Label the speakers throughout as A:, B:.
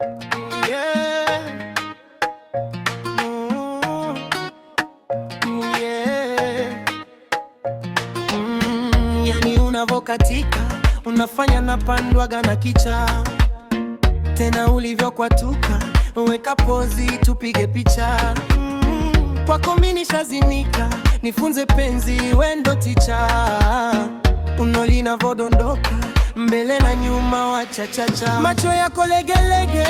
A: Yeah. Yeah. Yani unavokatika unafanya napandwaga na kicha, tena ulivyokwatuka weka pozi tupige picha. Kwako mimi nishazinika, nifunze penzi wendo ticha, unolina vodondoka mbele na nyuma wachachacha, macho yako legelege,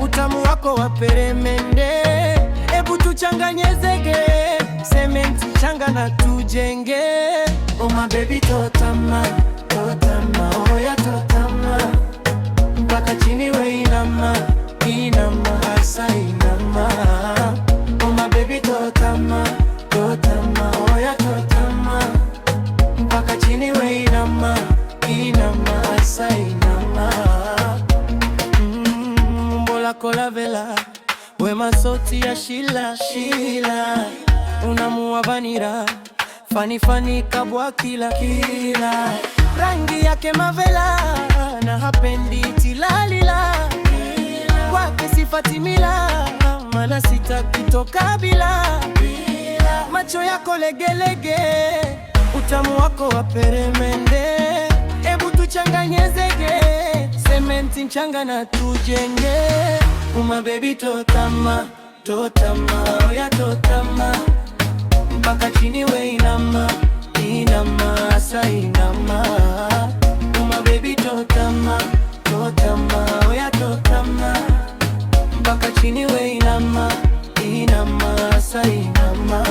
A: utamu wako wa peremende, ebu tuchanganye zege, sementi changa na tujenge. Oh my baby totama, totama, oh ya totama, mpaka chini we inama, inama, asa inama. Oh my baby totama, totama, oh ya totama, mpaka chini we inama, inama, asa inama. Mbola kola vela, wema sauti ya Shila, Shila, unamua vanira, fani fani kabwa kila kila, rangi yake mavela na hapendi tilalila, kwake sifatimila, mana sitakitoka bila. Macho yako legelege, utamu wako wa peremende, ebu tuchanganye zege, sementi nchanga na tujenge. Uma baby totama, totama, oya totama, mpaka chini we inama, inama, asa inama. Uma baby totama, totama, oya totama, mpaka chini we inama, inama, asa inama.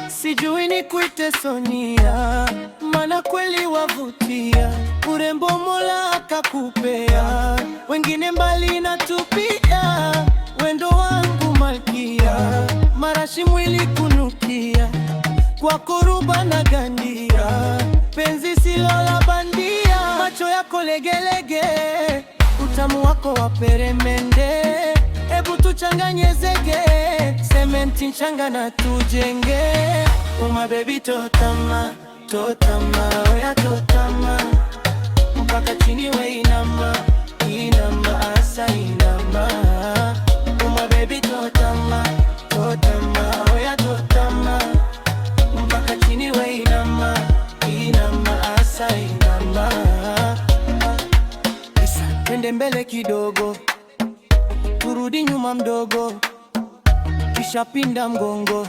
A: Sijui nikuite Sonia, mana kweli wavutia, urembo Mola akakupea, wengine mbali na tupia, wendo wangu malkia, marashi mwili kunukia, kwa koruba na gandia, penzi silo la bandia. Macho yako legelege, utamu wako wa peremende, ebu tuchanganye zege, sementi nchanga na tujenge. Oh my baby totama, totama, oya totama, mpaka chini we inama, inama, asa inama. Oh my baby totama, totama, oya totama, mpaka chini we inama, inama, asa inama. Twende mbele kidogo, turudi nyuma mdogo, kisha pinda mgongo,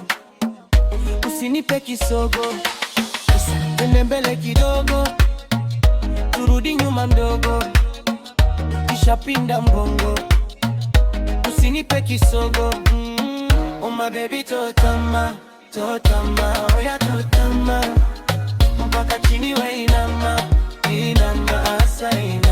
A: usinipe kisogo. Twende mbele kidogo, turudi nyuma mdogo, kisha pinda mgongo, usinipe kisogo. Oh my baby totama, totama, oya totama, mpaka chini we inama, inama, asa inama.